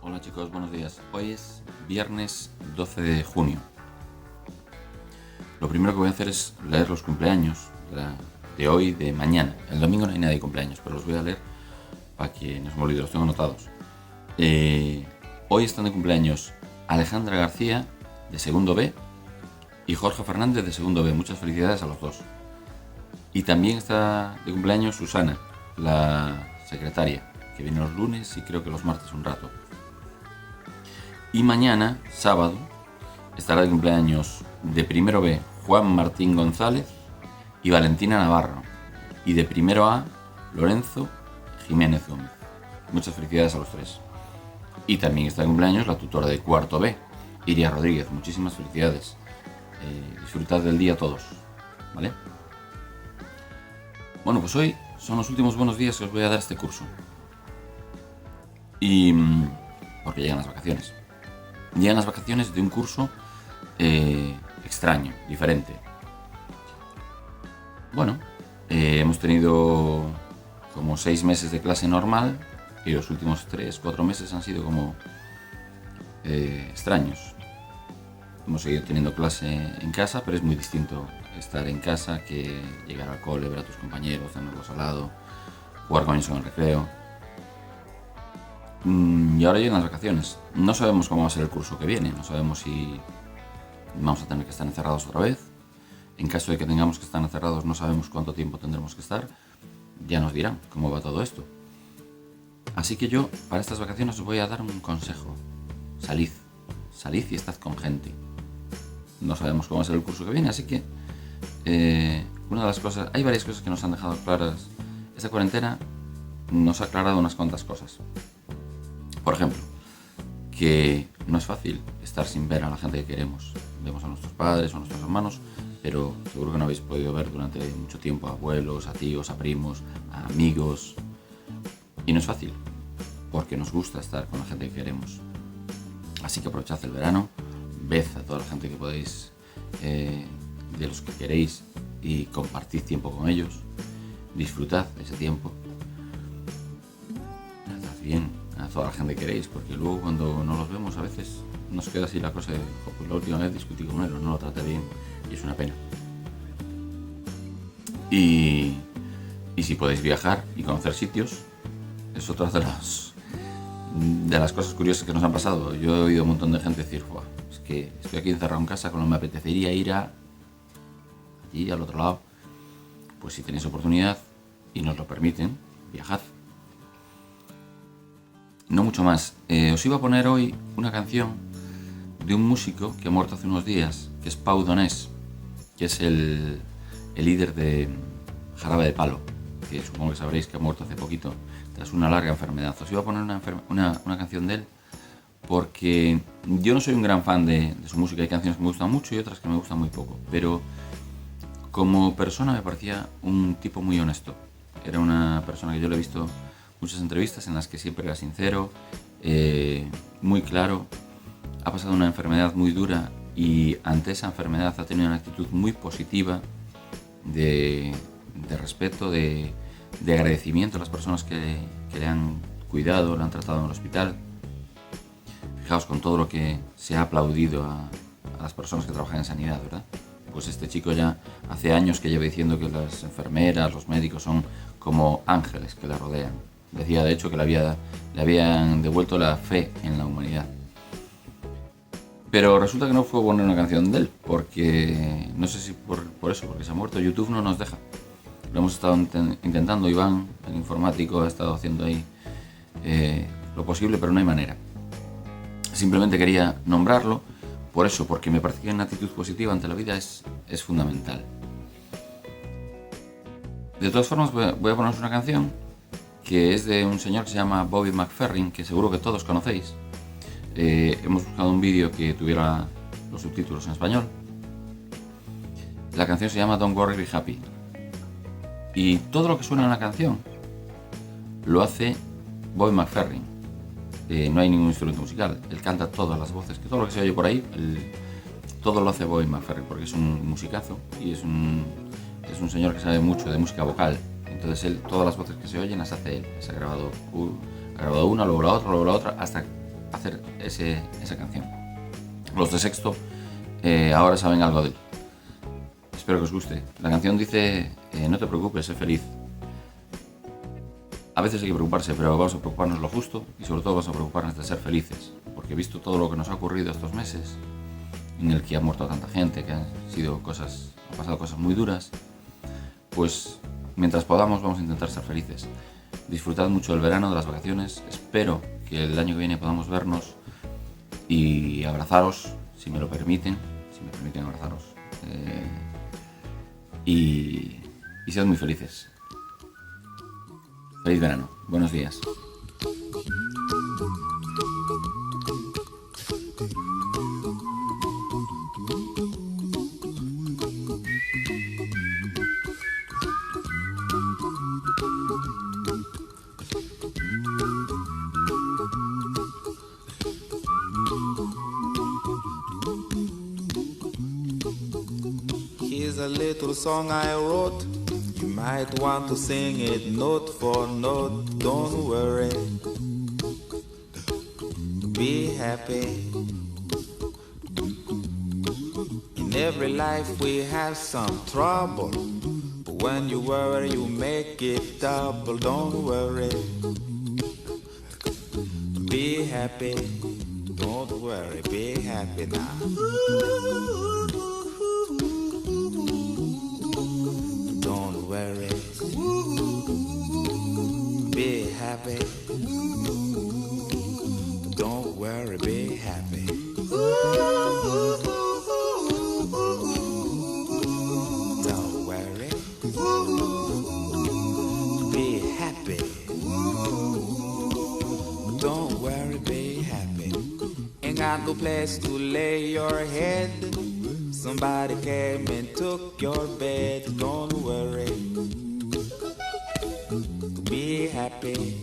Hola chicos, buenos días. Hoy es viernes 12 de junio. Lo primero que voy a hacer es leer los cumpleaños de hoy, de mañana. El domingo no hay nadie de cumpleaños, pero los voy a leer para que no se me olvide, los tengo anotados. Hoy están de cumpleaños Alejandra García, de segundo B, y Jorge Fernández, de segundo B. Muchas felicidades a los dos. Y también está de cumpleaños Susana, la secretaria, que viene los lunes y creo que los martes un rato. Y mañana, sábado, estará de cumpleaños de primero B Juan Martín González y Valentina Navarro. Y de primero A, Lorenzo Jiménez Gómez. Muchas felicidades a los tres. Y también está de cumpleaños la tutora de cuarto B, Iria Rodríguez. Muchísimas felicidades. Disfrutad del día todos, ¿vale? Bueno, pues hoy son los últimos buenos días que os voy a dar este curso. Y porque llegan las vacaciones. Llegan las vacaciones de un curso extraño, diferente. Bueno, hemos tenido como 6 meses de clase normal y los últimos 3-4 meses han sido como extraños. Hemos seguido teniendo clase en casa, pero es muy distinto estar en casa que llegar al cole, ver a tus compañeros, tenerlos al lado, jugar con ellos en el recreo. Y ahora llegan las vacaciones. No sabemos cómo va a ser el curso que viene. No sabemos si vamos a tener que estar encerrados otra vez. En caso de que tengamos que estar encerrados, no sabemos cuánto tiempo tendremos que estar. Ya nos dirán cómo va todo esto. Así que yo, para estas vacaciones, os voy a dar un consejo. Salid y estad con gente. No sabemos cómo va a ser el curso que viene, así que una de las cosas, hay varias cosas que nos han dejado claras. Esta cuarentena nos ha aclarado unas cuantas cosas. Por ejemplo, que no es fácil estar sin ver a la gente que queremos. Vemos a nuestros padres o a nuestros hermanos, pero seguro que no habéis podido ver durante mucho tiempo a abuelos, a tíos, a primos, a amigos. Y no es fácil, porque nos gusta estar con la gente que queremos. Así que aprovechad el verano, ved a toda la gente que podéis, de los que queréis, y compartid tiempo con ellos. Disfrutad de ese tiempo. Tratad bien a toda la gente que queréis, porque luego cuando no los vemos a veces nos queda así la cosa de, pues la última vez discutí con él o no lo traté bien, y es una pena. Y si podéis viajar y conocer sitios, es otra de las cosas curiosas que nos han pasado. Yo he oído un montón de gente decir, es que estoy aquí encerrado en casa, como me apetecería ir allí al otro lado. Pues si tenéis oportunidad y nos lo permiten, viajad. No mucho más. Os iba a poner hoy una canción de un músico que ha muerto hace unos días, que es Pau Donés, que es el líder de Jarabe de Palo, que supongo que sabréis que ha muerto hace poquito tras una larga enfermedad. Os iba a poner una canción de él porque yo no soy un gran fan de su música. Hay canciones que me gustan mucho y otras que me gustan muy poco, pero como persona me parecía un tipo muy honesto. Era una persona que yo le he visto muchas entrevistas en las que siempre era sincero, muy claro. Ha pasado una enfermedad muy dura y ante esa enfermedad ha tenido una actitud muy positiva de respeto, de agradecimiento a las personas que le han cuidado, le han tratado en el hospital. Fijaos con todo lo que se ha aplaudido a las personas que trabajan en sanidad, ¿verdad? Pues este chico ya hace años que lleva diciendo que las enfermeras, los médicos son como ángeles que le rodean. Decía de hecho que le habían devuelto la fe en la humanidad. Pero resulta que no fue poner una canción de él, porque no sé si por eso, porque se ha muerto. YouTube no nos deja. Lo hemos estado intentando, Iván, el informático, ha estado haciendo ahí lo posible, pero no hay manera. Simplemente quería nombrarlo por eso, porque me parece que una actitud positiva ante la vida es fundamental. De todas formas, voy a poneros una canción que es de un señor que se llama Bobby McFerrin, que seguro que todos conocéis. Hemos buscado un vídeo que tuviera los subtítulos en español. La canción se llama Don't Worry, Be Happy. Y todo lo que suena en la canción lo hace Bobby McFerrin. No hay ningún instrumento musical. Él canta todas las voces, que todo lo que se oye por ahí, todo lo hace Bobby McFerrin porque es un musicazo y es un señor que sabe mucho de música vocal. Entonces él, todas las voces que se oyen las hace él. Se ha grabado una, luego la otra, hasta hacer esa canción. Los de Sexto ahora saben algo de él. Espero que os guste. La canción dice, no te preocupes, sé feliz. A veces hay que preocuparse, pero vamos a preocuparnos lo justo y sobre todo vamos a preocuparnos de ser felices. Porque visto todo lo que nos ha ocurrido estos meses, en el que ha muerto tanta gente, que han pasado cosas muy duras, pues mientras podamos vamos a intentar ser felices. Disfrutad mucho del verano, de las vacaciones. Espero que el año que viene podamos vernos y abrazaros, si me permiten abrazaros. Y sead muy felices. Feliz verano. Buenos días. Here's a little song I wrote. You might want to sing it note for note. Don't worry, be happy. In every life we have some trouble, but when you worry you make it double. Don't worry, be happy. Don't worry, be happy now. Don't worry, be happy. Don't worry, be happy. Don't worry, be happy. Don't worry, be happy. Ain't got no place to lay your head. Somebody came and took your bed. Don't worry, be happy.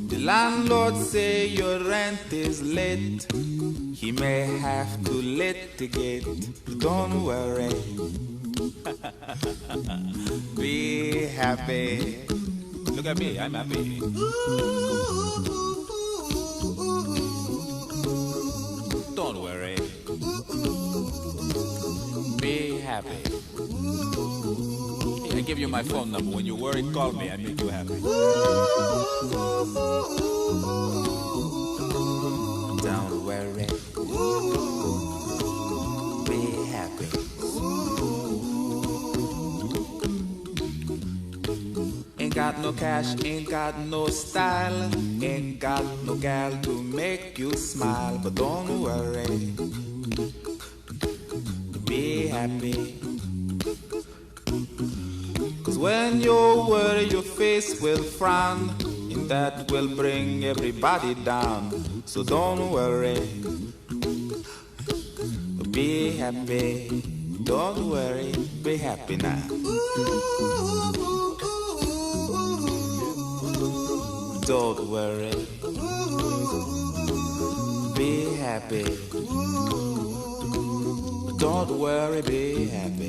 The landlord say your rent is late. He may have to litigate. Don't worry, be happy. Look at me, I'm happy. Don't worry, be happy. I give you my phone number. When you worry, call me. I make you happy. Don't worry, be happy. Ain't got no cash, ain't got no style, ain't got no gal to make you smile. But don't worry, be happy. Cause when you worry your face will frown, and that will bring everybody down. So don't worry, be happy. Don't worry, be happy now. Don't worry, be happy. Don't worry, be happy.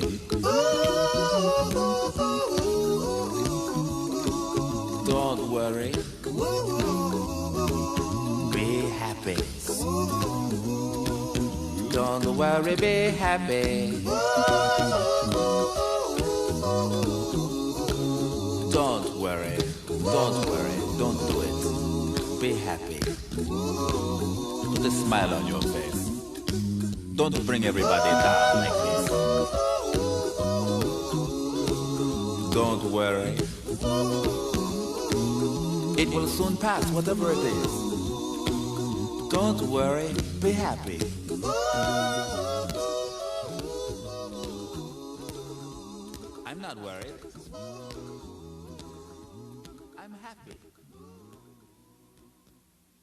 Don't worry, be happy. Don't worry, be happy. Don't worry, don't do it. Be happy. Put a smile on your face. Don't bring everybody down like this. Don't worry, it will soon pass, whatever it is. Don't worry, be happy. I'm not worried. I'm happy.